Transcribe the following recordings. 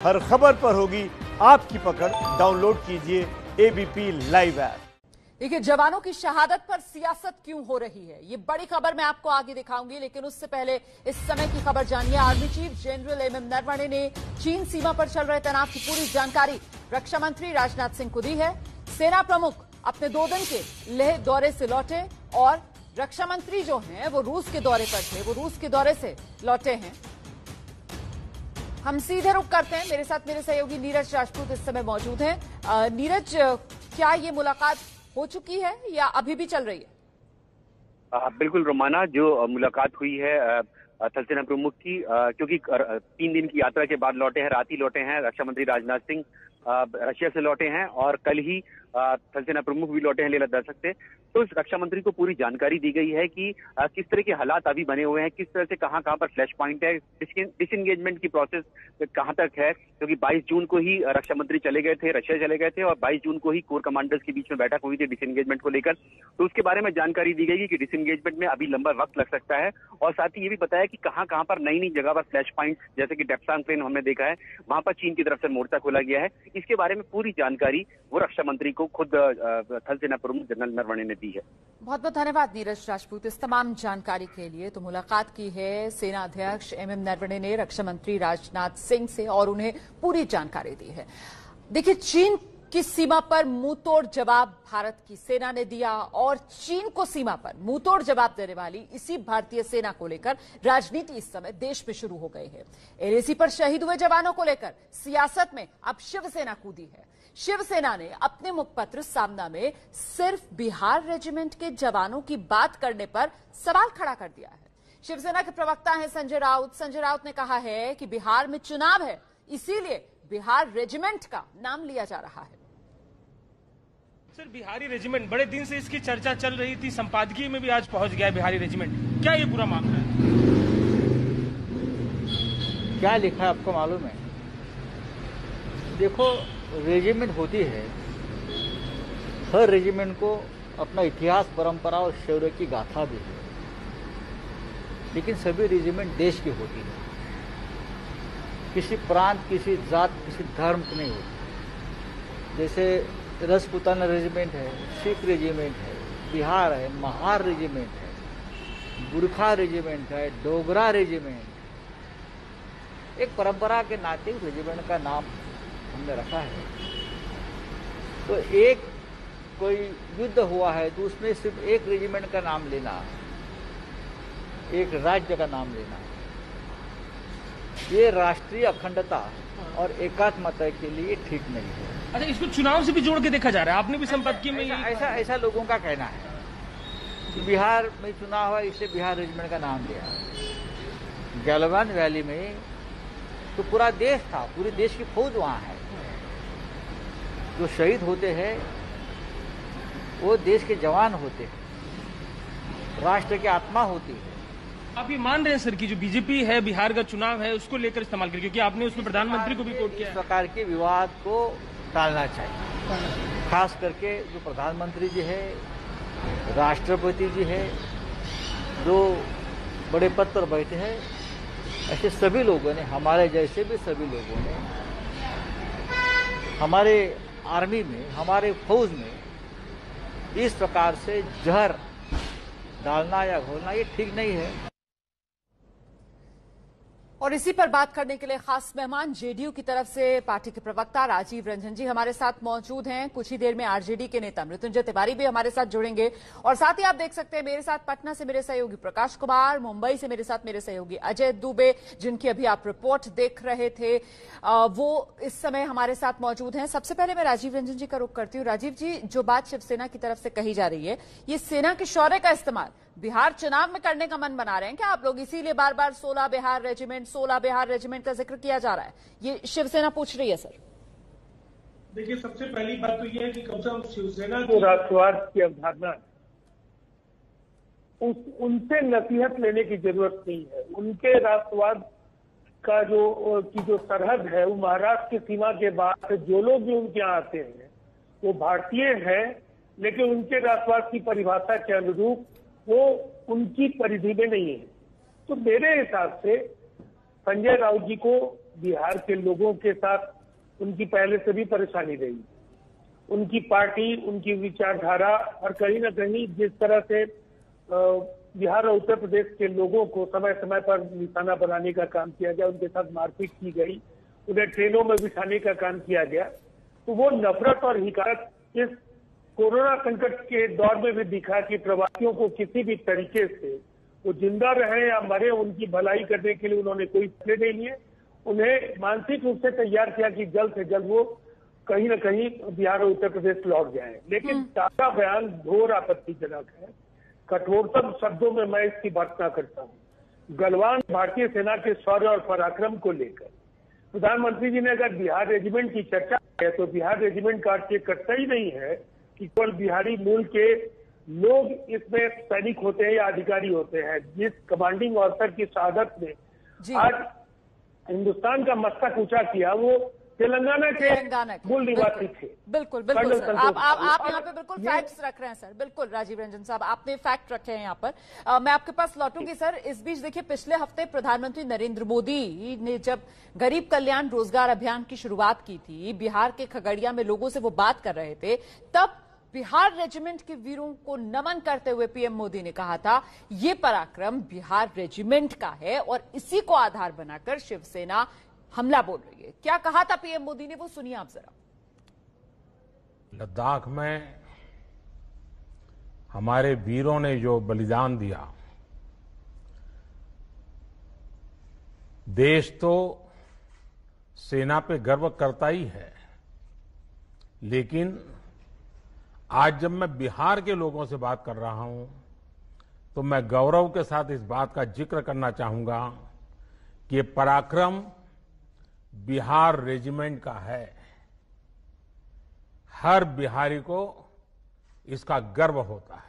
हर खबर पर होगी आपकी पकड़। डाउनलोड कीजिए एबीपी लाइव ऐप। देखिए, जवानों की शहादत पर सियासत क्यों हो रही है, ये बड़ी खबर मैं आपको आगे दिखाऊंगी, लेकिन उससे पहले इस समय की खबर जानिए। Army chief general MM Naravane ने चीन सीमा पर चल रहे तनाव की पूरी जानकारी रक्षा मंत्री राजनाथ सिंह को दी है। सेना प्रमुख अपने 2 दिन के लेह दौरे से लौटे और रक्षा मंत्री जो हैं वो रूस के दौरे पर थे, वो रूस के दौरे से लौटे हैं। हम सीधे रुक करते हैं। मेरे साथ मेरे सहयोगी नीरज राजपूत इस समय मौजूद हैं। नीरज, क्या ये मुलाकात हो चुकी है या अभी भी चल रही है? बिल्कुल रोमाना, जो मुलाकात हुई है थल सेना प्रमुख की, क्योंकि 3 दिन की यात्रा के बाद लौटे हैं, रात ही लौटे हैं। रक्षा मंत्री राजनाथ सिंह रशिया से लौटे हैं और कल ही थल सेना प्रमुख भी लौटे हैं लेह लद्दाख से। तो इस रक्षा मंत्री को पूरी जानकारी दी गई है कि किस तरह के हालात अभी बने हुए हैं, किस तरह से कहां पर फ्लैश पॉइंट है, डिसएंगेजमेंट की प्रोसेस कहां तक है। क्योंकि 22 जून को ही रक्षा मंत्री चले गए थे, रशिया चले गए थे और 22 जून को ही कोर कमांडर्स के बीच में बैठक हुई थी डिसएंगेजमेंट को लेकर। तो उसके बारे में जानकारी दी गई कि डिसएंगेजमेंट में अभी लंबा वक्त लग सकता है और साथ ही ये भी बताया कि कहां पर नई नई जगह पर फ्लैश पॉइंट, जैसे कि डेप्सांग प्लेन हमने देखा है, वहां पर चीन की तरफ से मोर्चा खोला गया है। इसके बारे में पूरी जानकारी वो रक्षा मंत्री को खुद थल सेना प्रमुख जनरल नरवणे ने दी है। बहुत बहुत धन्यवाद नीरज राजपूत इस तमाम जानकारी के लिए। तो मुलाकात की है सेना अध्यक्ष एमएम नरवणे ने रक्षा मंत्री राजनाथ सिंह से और उन्हें पूरी जानकारी दी है। देखिए, चीन की सीमा पर मुंहतोड़ जवाब भारत की सेना ने दिया और चीन को सीमा पर मुंहतोड़ जवाब देने वाली इसी भारतीय सेना को लेकर राजनीति इस समय देश में शुरू हो गई है। एलएसी पर शहीद हुए जवानों को लेकर सियासत में अब शिवसेना कूदी है। शिवसेना ने अपने मुखपत्र सामना में सिर्फ बिहार रेजिमेंट के जवानों की बात करने पर सवाल खड़ा कर दिया है। शिवसेना के प्रवक्ता हैं संजय राउत। संजय राउत ने कहा है कि बिहार में चुनाव है, इसीलिए बिहार रेजिमेंट का नाम लिया जा रहा है। सर, बिहारी रेजिमेंट बड़े दिन से इसकी चर्चा चल रही थी, संपादकीय में भी आज पहुंच गया बिहारी रेजिमेंट। क्या ये पूरा मामला है? क्या लिखा है आपको मालूम है? देखो, रेजिमेंट होती है, हर रेजिमेंट को अपना इतिहास, परंपरा और शौर्य की गाथा भी है, लेकिन सभी रेजिमेंट देश की होती है, किसी प्रांत, किसी जात, किसी धर्म की नहीं होती। जैसे राजपूताना रेजिमेंट है, सिख रेजिमेंट है, बिहार है, महार रेजिमेंट है, गुरखा रेजिमेंट है, डोगरा रेजिमेंट। एक परंपरा के नाते रेजिमेंट का नाम हमने रखा है। तो एक कोई युद्ध हुआ है तो उसमें सिर्फ एक रेजिमेंट का नाम लेना, एक राज्य का नाम लेना, ये राष्ट्रीय अखंडता और एकात्मता के लिए ठीक नहीं है। अच्छा, इसको चुनाव से भी जोड़ के देखा जा रहा है, आपने भी संपत्ति में ऐसा लोगों का कहना है कि बिहार में चुनाव हुआ इसलिए बिहार रेजिमेंट का नाम लिया। गलवान वैली में तो पूरा देश था, पूरे देश की फौज वहां है। जो शहीद होते हैं वो देश के जवान होते हैं, राष्ट्र की आत्मा होती है। आप ये मान रहे हैं सर कि जो बीजेपी है बिहार का चुनाव है उसको लेकर इस्तेमाल कर, क्योंकि आपने उसमें प्रधानमंत्री को भी कोट किया? इस प्रकार के विवाद को टालना चाहिए, खास करके जो प्रधानमंत्री जी है, राष्ट्रपति जी है, जो बड़े पद पर बैठे हैं, ऐसे सभी लोगों ने, हमारे जैसे भी सभी लोगों ने, हमारे आर्मी में, हमारे फौज में इस प्रकार से जहर डालना या घोलना ये ठीक नहीं है। और इसी पर बात करने के लिए खास मेहमान जेडीयू की तरफ से पार्टी के प्रवक्ता राजीव रंजन जी हमारे साथ मौजूद हैं। कुछ ही देर में आरजेडी के नेता मृत्युंजय तिवारी भी हमारे साथ जुड़ेंगे और साथ ही आप देख सकते हैं मेरे साथ पटना से मेरे सहयोगी प्रकाश कुमार, मुंबई से मेरे साथ मेरे सहयोगी अजय दुबे, जिनकी अभी आप रिपोर्ट देख रहे थे, वो इस समय हमारे साथ मौजूद हैं। सबसे पहले मैं राजीव रंजन जी का रुख करती हूँ। राजीव जी, जो बात शिवसेना की तरफ से कही जा रही है, ये सेना के शौर्य का इस्तेमाल बिहार चुनाव में करने का मन बना रहे हैं क्या आप लोग? इसीलिए बार बार 16 बिहार रेजिमेंट का जिक्र किया जा रहा है, ये शिवसेना पूछ रही है। सर देखिए, सबसे पहली बात तो यह है कि कम से कम शिवसेना जो राष्ट्रवाद की अवधारणा है उनसे नसीहत लेने की जरूरत नहीं है। उनके राष्ट्रवाद का जो सरहद है वो महाराष्ट्र की सीमा के बाद जो लोग भी उनके यहाँ आते हैं वो भारतीय है, लेकिन उनके राष्ट्रवाद की परिभाषा के अनुरूप वो उनकी परिधि में नहीं है। तो मेरे हिसाब से संजय राउत जी को बिहार के लोगों के साथ उनकी पहले से भी परेशानी रही। उनकी पार्टी, उनकी विचारधारा और कहीं ना कहीं जिस तरह से बिहार और उत्तर प्रदेश के लोगों को समय समय पर निशाना बनाने का काम किया गया, उनके साथ मारपीट की गई, उन्हें ट्रेनों में बिठाने का काम किया गया, तो वो नफरत और हिकारत इस कोरोना संकट के दौर में भी दिखा कि प्रवासियों को किसी भी तरीके से वो जिंदा रहे या मरे, उनकी भलाई करने के लिए उन्होंने कोई फैसले नहीं लिए। उन्हें मानसिक रूप से तैयार किया कि जल्द से जल्द वो कहीं न कहीं बिहार और उत्तर प्रदेश लौट जाए। लेकिन ताजा बयान घोर आपत्तिजनक है। कठोरतम शब्दों में मैं इसकी भर्त्सना करता हूँ। गलवान भारतीय सेना के शौर्य और पराक्रम को लेकर प्रधानमंत्री जी ने अगर बिहार रेजिमेंट की चर्चा की है तो बिहार रेजिमेंट का अर्थ ये करता ही नहीं है कि केवल बिहारी मूल के लोग इसमें सैनिक होते हैं या अधिकारी होते हैं। जिस कमांडिंग ऑफिसर की शहादत ने आज हिंदुस्तान का मस्तक ऊंचा किया वो तेलंगाना के मूल निवासी थे। बिल्कुल बिल्कुल सर, आप यहाँ पे बिल्कुल फैक्ट्स रख रहे हैं सर। बिल्कुल राजीव रंजन साहब, आपने फैक्ट रखे हैं यहाँ पर। मैं आपके पास लौटूंगी सर। इस बीच देखिए, पिछले हफ्ते प्रधानमंत्री नरेंद्र मोदी ने जब गरीब कल्याण रोजगार अभियान की शुरुआत की थी, बिहार के खगड़िया में लोगों से वो बात कर रहे थे, तब बिहार रेजिमेंट के वीरों को नमन करते हुए पीएम मोदी ने कहा था ये पराक्रम बिहार रेजिमेंट का है और इसी को आधार बनाकर शिवसेना हमला बोल रही है। क्या कहा था पीएम मोदी ने, वो सुनिए आप जरा। लद्दाख में हमारे वीरों ने जो बलिदान दिया, देश तो सेना पे गर्व करता ही है, लेकिन आज जब मैं बिहार के लोगों से बात कर रहा हूं तो मैं गौरव के साथ इस बात का जिक्र करना चाहूंगा कि ये पराक्रम बिहार रेजिमेंट का है। हर बिहारी को इसका गर्व होता है।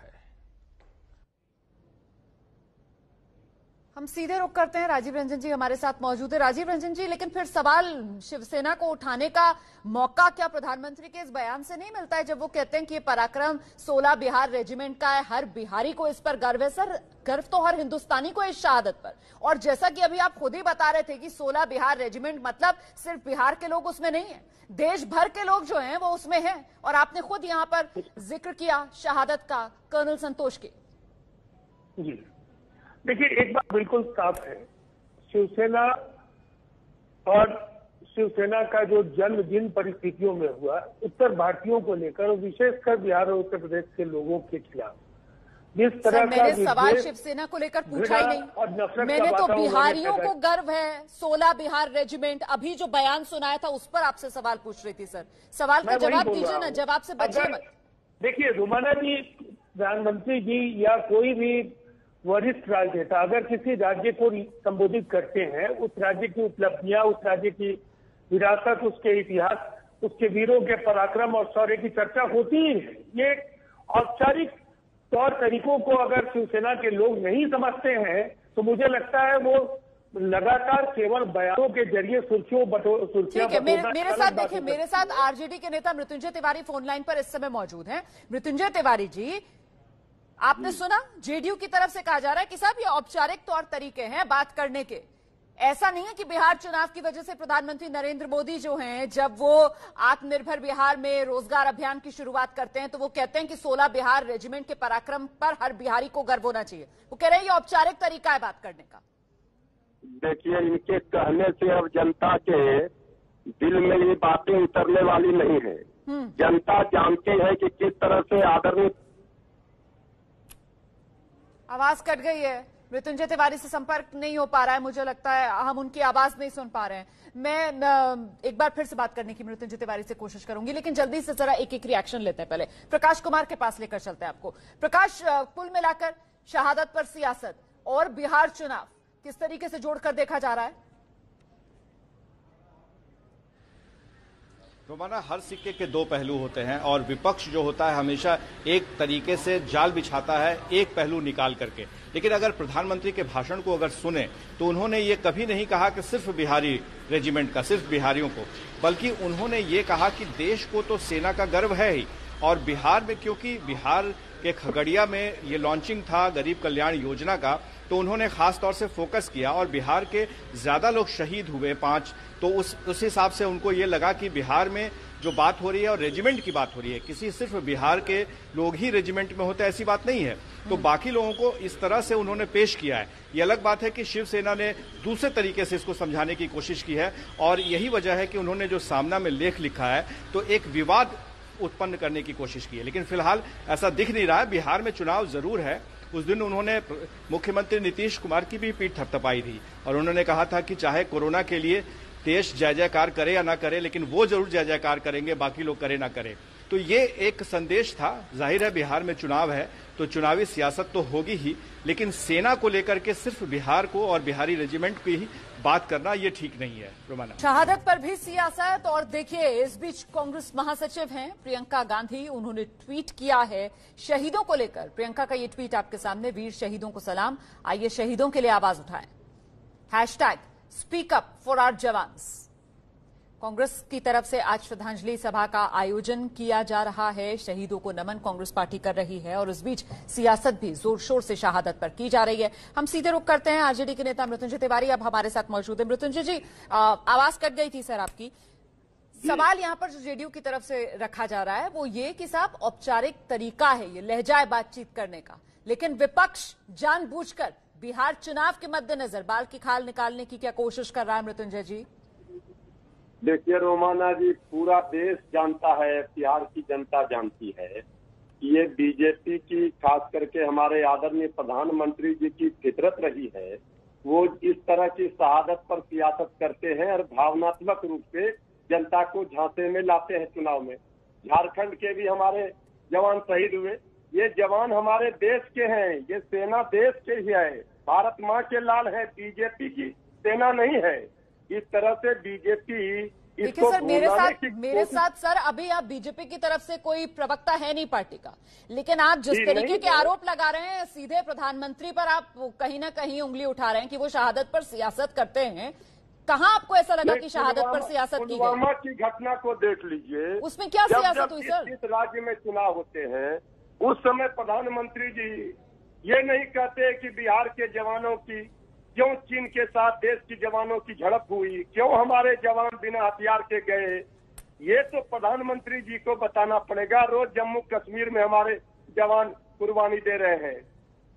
हम सीधे रुख करते हैं, राजीव रंजन जी हमारे साथ मौजूद है। राजीव रंजन जी, लेकिन फिर सवाल शिवसेना को उठाने का मौका क्या प्रधानमंत्री के इस बयान से नहीं मिलता है, जब वो कहते हैं कि ये पराक्रम 16 बिहार रेजिमेंट का है, हर बिहारी को इस पर गर्व है। सर, गर्व तो हर हिंदुस्तानी को इस शहादत पर, और जैसा कि अभी आप खुद ही बता रहे थे कि 16 बिहार रेजिमेंट मतलब सिर्फ बिहार के लोग उसमें नहीं है, देश भर के लोग जो हैं वो उसमें हैं। और आपने खुद यहाँ पर जिक्र किया शहादत का कर्नल संतोष की। जी देखिए, एक बात बिल्कुल साफ है, शिवसेना और शिवसेना का जो जन्म जिन परिस्थितियों में हुआ उत्तर भारतीयों को लेकर, विशेषकर बिहार और उत्तर प्रदेश के लोगों के खिलाफ जिस तरह का मैंने सवाल शिवसेना को लेकर पूछा ही नहीं। मैंने तो बिहारियों को गर्व है 16 बिहार रेजिमेंट, अभी जो बयान सुनाया था उस पर आपसे सवाल पूछ रही थी। सर, सवाल का जवाब दीजिए ना, जवाब से बचिए मत। देखिए रुमाना जी, प्रधानमंत्री जी या कोई भी वरिष्ठ राजनेता अगर किसी राज्य को संबोधित करते हैं, उस राज्य की उपलब्धियां, उस राज्य की विरासत, उसके इतिहास, उसके वीरों के पराक्रम और शौर्य की चर्चा होती ही है। ये औपचारिक तौर तरीकों को अगर शिवसेना के लोग नहीं समझते हैं तो मुझे लगता है वो लगातार केवल बयानों के जरिए सुर्खियां ठीक है। मेरे साथ देखिए, मेरे साथ आरजेडी के नेता मृत्युंजय तिवारी फोन लाइन पर इस समय मौजूद हैं। मृत्युंजय तिवारी जी, आपने सुना जेडीयू की तरफ से कहा जा रहा है कि साहब ये औपचारिक तौर तरीके हैं बात करने के, ऐसा नहीं है कि बिहार चुनाव की वजह से प्रधानमंत्री नरेंद्र मोदी जो हैं, जब वो आत्मनिर्भर बिहार में रोजगार अभियान की शुरुआत करते हैं तो वो कहते हैं कि 16 बिहार रेजिमेंट के पराक्रम पर हर बिहारी को गर्व होना चाहिए। वो कह रहे हैं ये औपचारिक तरीका है बात करने का। देखिए, इनके कहने से अब जनता के दिल में ये बातें उतरने वाली नहीं है। जनता जानती है कि किस तरह से आदरणीय। आवाज कट गई है, मृत्युंजय तिवारी से संपर्क नहीं हो पा रहा है, मुझे लगता है हम उनकी आवाज नहीं सुन पा रहे हैं। मैं एक बार फिर से बात करने की मृत्युंजय तिवारी से कोशिश करूंगी, लेकिन जल्दी से जरा एक एक रिएक्शन लेते हैं। पहले प्रकाश कुमार के पास लेकर चलते हैं आपको। प्रकाश, कुल मिलाकर शहादत पर सियासत और बिहार चुनाव किस तरीके से जोड़कर देखा जा रहा है? रोमाना, हर सिक्के के दो पहलू होते हैं और विपक्ष जो होता है हमेशा एक तरीके से जाल बिछाता है एक पहलू निकाल करके। लेकिन अगर प्रधानमंत्री के भाषण को अगर सुने तो उन्होंने ये कभी नहीं कहा कि सिर्फ बिहारी रेजिमेंट का, सिर्फ बिहारियों को, बल्कि उन्होंने ये कहा कि देश को तो सेना का गर्व है ही, और बिहार में, क्योंकि बिहार के खगड़िया में ये लॉन्चिंग था गरीब कल्याण योजना का, तो उन्होंने खास तौर से फोकस किया और बिहार के ज्यादा लोग शहीद हुए 5, तो उस हिसाब से उनको ये लगा कि बिहार में जो बात हो रही है और रेजिमेंट की बात हो रही है, किसी सिर्फ बिहार के लोग ही रेजिमेंट में होते हैं ऐसी बात नहीं है, तो बाकी लोगों को इस तरह से उन्होंने पेश किया है। ये अलग बात है कि शिवसेना ने दूसरे तरीके से इसको समझाने की कोशिश की है और यही वजह है कि उन्होंने जो सामना में लेख लिखा है तो एक विवाद उत्पन्न करने की कोशिश की है, लेकिन फिलहाल ऐसा दिख नहीं रहा है। बिहार में चुनाव जरूर है। उस दिन उन्होंने मुख्यमंत्री नीतीश कुमार की भी पीठ थपथपाई थी और उन्होंने कहा था कि चाहे कोरोना के लिए देश जय जयकार करे या ना करे, लेकिन वो जरूर जय जयकार करेंगे, बाकी लोग करे ना करे। तो ये एक संदेश था। जाहिर है बिहार में चुनाव है तो चुनावी सियासत तो होगी ही, लेकिन सेना को लेकर के सिर्फ बिहार को और बिहारी रेजिमेंट की ही बात करना ये ठीक नहीं है। रोमाना, शहादत पर भी सियासत। और देखिए, इस बीच कांग्रेस महासचिव हैं प्रियंका गांधी, उन्होंने ट्वीट किया है शहीदों को लेकर। प्रियंका का ये ट्वीट आपके सामने, वीर शहीदों को सलाम, आइए शहीदों के लिए आवाज उठाएं। Hashtag speak up for our jawans. Congress की तरफ से आज श्रद्धांजलि सभा का आयोजन किया जा रहा है, शहीदों को नमन कांग्रेस पार्टी कर रही है और इस बीच सियासत भी जोर शोर से शहादत पर की जा रही है। हम सीधे रुख करते हैं, आरजेडी के नेता मृत्युंजय तिवारी अब हमारे साथ मौजूद है। मृत्युंजय जी, आवाज कट गई थी सर आपकी। सवाल यहां पर जो जेडीयू की तरफ से रखा जा रहा है वो ये कि साहब औपचारिक तरीका है ये लहजा है बातचीत करने का, लेकिन विपक्ष जानबूझकर बिहार चुनाव के मद्देनजर बाल की खाल निकालने की क्या कोशिश कर रहा है मृत्युंजय जी? देखिए रोमाना जी, पूरा देश जानता है, बिहार की जनता जानती है कि ये बीजेपी की, खास करके हमारे आदरणीय प्रधानमंत्री जी की फितरत रही है। वो इस तरह की शहादत पर सियासत करते हैं और भावनात्मक रूप से जनता को झांसे में लाते हैं चुनाव में। झारखंड के भी हमारे जवान शहीद हुए, ये जवान हमारे देश के हैं, ये सेना देश के ही है, भारत माँ के लाल है, बीजेपी की सेना नहीं है। इस तरह से बीजेपी इसको सर मेरे साथ सर अभी आप बीजेपी की तरफ से कोई प्रवक्ता है नहीं पार्टी का, लेकिन आप जिस तरीके के आरोप लगा रहे हैं सीधे प्रधानमंत्री पर, आप कहीं ना कहीं उंगली उठा रहे हैं कि वो शहादत पर सियासत करते हैं। कहाँ आपको ऐसा लगा कि शहादत पर सियासत की गई? पुलवामा की घटना को देख लीजिए, उसमें क्या सियासत हुई सर? जिस राज्य में चुनाव होते हैं उस समय प्रधानमंत्री जी ये नहीं कहते कि बिहार के जवानों की क्यों चीन के साथ देश की जवानों की झड़प हुई, क्यों हमारे जवान बिना हथियार के गए, ये तो प्रधानमंत्री जी को बताना पड़ेगा। रोज जम्मू कश्मीर में हमारे जवान कुर्बानी दे रहे हैं,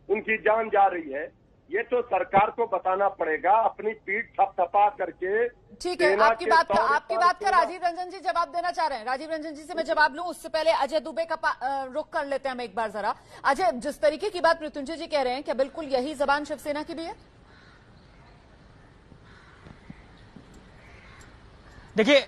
उनकी जान जा रही है, ये तो सरकार को बताना पड़ेगा। अपनी पीठ थपथपा करके ठीक है, आपकी बात का राजीव रंजन जी जवाब देना चाह रहे हैं। राजीव रंजन जी से मैं जवाब लूं उससे पहले अजय दुबे का रुख कर लेते हैं हम एक बार जरा। अजय, जिस तरीके की बात मृत्युंजय जी कह रहे हैं, क्या बिल्कुल यही जबान शिवसेना की भी है? देखिए,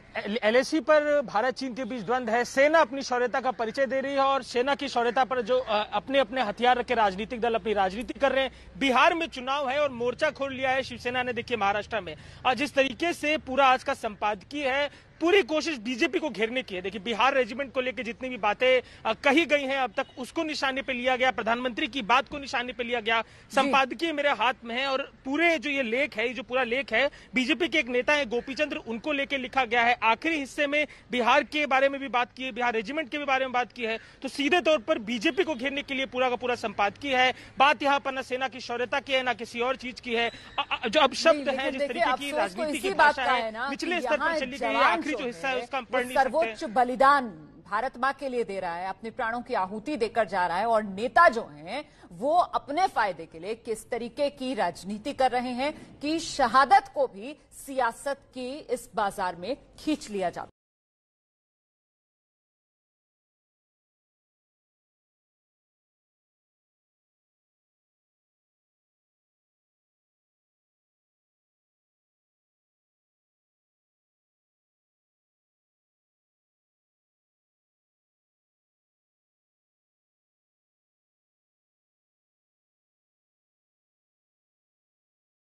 एलएसी पर भारत चीन के बीच द्वंद्व है। सेना अपनी शौर्यता का परिचय दे रही है और सेना की शौर्यता पर जो अपने अपने हथियार रखे राजनीतिक दल अपनी राजनीति कर रहे हैं। बिहार में चुनाव है और मोर्चा खोल लिया है शिवसेना ने। देखिए महाराष्ट्र में और जिस तरीके से पूरा आज का संपादकीय है, पूरी कोशिश बीजेपी को घेरने की है। देखिए बिहार रेजिमेंट को लेकर जितनी भी बातें कही गई हैं अब तक, उसको निशाने पे लिया गया, प्रधानमंत्री की बात को निशाने पे लिया गया। संपादकीय मेरे हाथ में है और पूरे जो ये लेख है, जो पूरा लेख है, बीजेपी के एक नेता है गोपीचंद्र, उनको लेकर लिखा गया है। आखिरी हिस्से में बिहार के बारे में भी बात की है, बिहार रेजिमेंट के भी बारे में बात की है। तो सीधे तौर पर बीजेपी को घेरने के लिए पूरा का पूरा संपादकीय है। बात यहाँ पर न सेना की शौर्यता की है, न किसी और चीज की है। जो अब शब्द है, जिस तरीके की राजनीति की भाषा है, निचले स्तर पर चली गई। आखिरी जो हिस्सा है उसका हम पढ़ नहीं सकते। सर्वोच्च बलिदान भारत मां के लिए दे रहा है, अपने प्राणों की आहुति देकर जा रहा है और नेता जो हैं वो अपने फायदे के लिए किस तरीके की राजनीति कर रहे हैं कि शहादत को भी सियासत की इस बाजार में खींच लिया जाता है।